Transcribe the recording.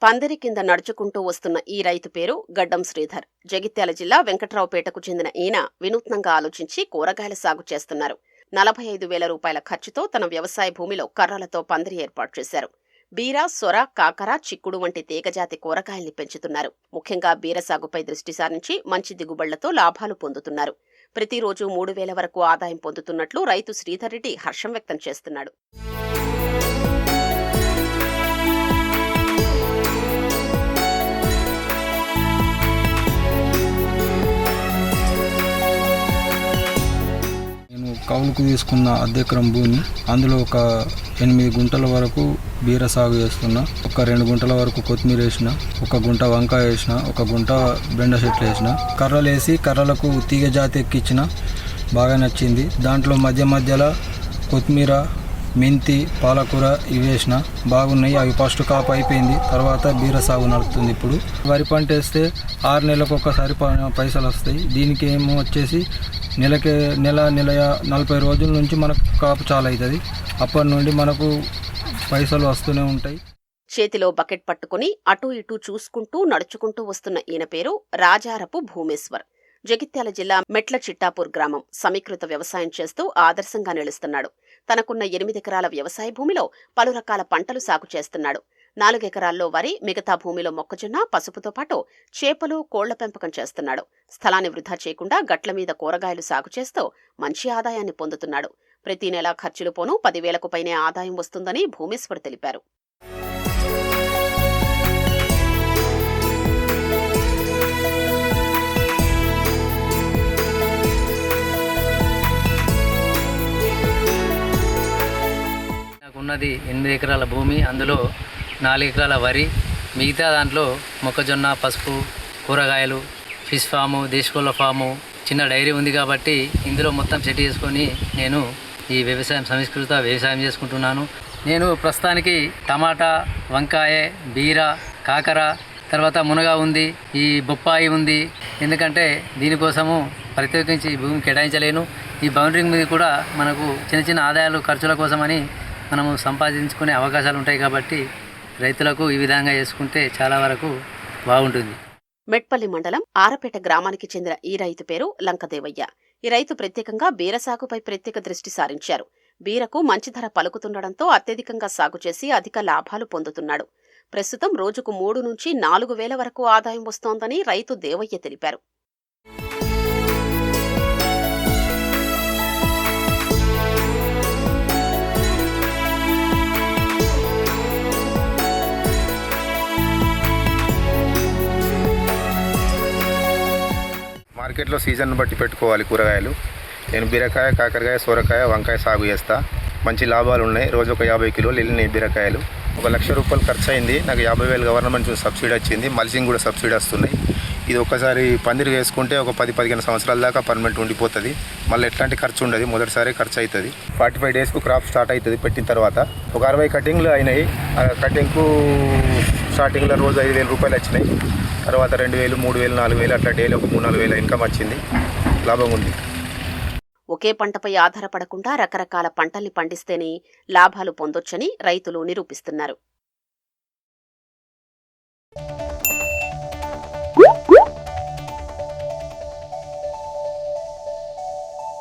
పందిరి కింద నడుచుకుంటూ వస్తున్న ఈ రైతు పేరు గడ్డం శ్రీధర్. జగిత్యాల జిల్లా వెంకట్రావుపేటకు చెందిన ఈయన వినూత్నంగా ఆలోచించి కూరగాయల సాగు చేస్తున్నారు. 45,000 రూపాయల ఖర్చుతో తన వ్యవసాయ భూమిలో కర్రలతో పందిరి ఏర్పాటు చేశారు. బీర, సొర, కాకర, చిక్కుడు వంటి తీగజాతి కూరగాయల్ని పెంచుతున్నారు. ముఖ్యంగా బీర సాగుపై దృష్టి సారించి మంచి దిగుబడులతో లాభాలు పొందుతున్నారు. ప్రతిరోజు 3,000 వరకు ఆదాయం పొందుతున్నట్లు రైతు శ్రీధర్ రెడ్డి హర్షం వ్యక్తం చేస్తున్నాడు. కౌలుకు తీసుకున్న అద్దెకరం భూమి, అందులో ఒక 8 గుంటల వరకు బీర సాగు చేస్తున్నా. ఒక 2 గుంటల వరకు కొత్తిమీర వేసిన, 1 గుంట వంకాయ వేసిన, 1 గుంట బెండ చెట్లు వేసిన. కర్రలు వేసి కర్రలకు తీగ జాతి ఎక్కించిన. బాగా నచ్చింది. దాంట్లో మధ్యలో కొత్తిమీర, మెంతి, పాలకూర ఇవి వేసిన. బాగున్నాయి. అవి ఫస్ట్ కాపు అయిపోయింది. తర్వాత బీర సాగు నడుస్తుంది. ఇప్పుడు వరి పంట వేస్తే 6 నెలలకు ఒకసారి పైసలు వస్తాయి. దీనికి ఏమో వచ్చేసి నెల 40 రోజుల నుంచి మనకు కాపు చాలా అవుతుంది. అప్పటి నుండి మనకు పైసలు వస్తూనే ఉంటాయి. చేతిలో బకెట్ పట్టుకుని అటూ ఇటూ చూసుకుంటూ నడుచుకుంటూ వస్తున్న ఈయన పేరు రాజారపు భూమేశ్వర్. జగిత్యాల జిల్లా మెట్ల చిట్టాపూర్ గ్రామం. సమీకృత వ్యవసాయం చేస్తూ ఆదర్శంగా నిలుస్తున్నాడు. తనకున్న 8 ఎకరాల వ్యవసాయ భూమిలో పలు రకాల పంటలు సాగు చేస్తున్నాడు. 4 ఎకరాల్లో వరి, మిగతా భూమిలో మొక్కజొన్న, పసుపుతో పాటు చేపలు, కోళ్ల పెంపకం చేస్తున్నాడు. స్థలాన్ని వృధా చేయకుండా గట్ల మీద కూరగాయలు సాగు చేస్తూ మంచి ఆదాయాన్ని పొందుతున్నాడు. ప్రతి నెలా ఖర్చులు పోను 10,000కు పైనే ఆదాయం వస్తుందని భూమేశ్వర్ తెలిపారు. ఉన్నది 8 ఎకరాల భూమి. అందులో 4 ఎకరాల వరి, మిగతా దాంట్లో మొక్కజొన్న, పసుపు, కూరగాయలు, ఫిష్ ఫాము, దేశకోళ్ళ ఫాము, చిన్న డైరీ ఉంది. కాబట్టి ఇందులో మొత్తం సెట్ చేసుకొని నేను ఈ సంస్కృత వ్యవసాయం చేసుకుంటున్నాను. నేను ప్రస్తుతానికి టమాటా, వంకాయ, బీర, కాకర, తర్వాత మునగ ఉంది, ఈ బొప్పాయి ఉంది. ఎందుకంటే దీనికోసము ప్రత్యేకించి భూమి కేటాయించలేను. ఈ బౌండరీ మీద కూడా మనకు చిన్న చిన్న ఆదాయాలు ఖర్చుల కోసమని మనము సంపాదించుకునే అవకాశాలు ఉంటాయి. కాబట్టి రైతులకు ఈ విధంగా చేసుకుంటే చాలా వరకు బాగుంటుంది. మెట్పల్లి మండలం ఆరపేట గ్రామానికి చెందిన ఈ రైతు పేరు లంకదేవయ్య. ఈ రైతు ప్రత్యేకంగా బీర సాగుపై ప్రత్యేక దృష్టి సారించారు. బీరకు మంచి ధర పలుకుతుండటంతో అత్యధికంగా సాగు చేసి అధిక లాభాలు పొందుతున్నాడు. ప్రస్తుతం రోజుకు 3 నుంచి 4,000 వరకు ఆదాయం వస్తోందని రైతు దేవయ్య తెలిపారు. మార్కెట్లో సీజన్ బట్టి పెట్టుకోవాలి కూరగాయలు. నేను బీరకాయ, కాకరకాయ, సొరకాయ, వంకాయ సాగు చేస్తా. మంచి లాభాలు ఉన్నాయి. రోజు ఒక 50 కిలోలు వెళ్ళినాయి బీరకాయలు. 1,00,000 రూపాయలు ఖర్చు అయింది. నాకు 50,000 గవర్నమెంట్ నుంచి సబ్సిడీ వచ్చింది. మల్చింగ్ కూడా సబ్సిడీ వస్తున్నాయి. ఇది ఒక్కసారి పందిరి వేసుకుంటే ఒక 10-15 సంవత్సరాల దాకా పర్మనెంట్ ఉండిపోతుంది. మళ్ళీ ఎట్లాంటి ఖర్చు ఉండదు. మొదటిసారి ఖర్చు అవుతుంది. 45 డేస్కు క్రాప్ స్టార్ట్ అవుతుంది. పెట్టిన తర్వాత ఒక 60 కటింగ్లు అయినాయి. కటింగ్కు స్టార్టింగ్లో రోజు 5,000 రూపాయలు వచ్చినాయి. తర్వాత 2,000, 3,000, 4,000 అట్లా డైలీ ఒక 3-4 వేల ఇన్కమ్ వచ్చింది. లాభం ఉంది. ఒకే పంటపై ఆధారపడకుండా రకరకాల పంటల్ని పండిస్తేనే లాభాలు పొందొచ్చని రైతులు నిరూపిస్తున్నారు.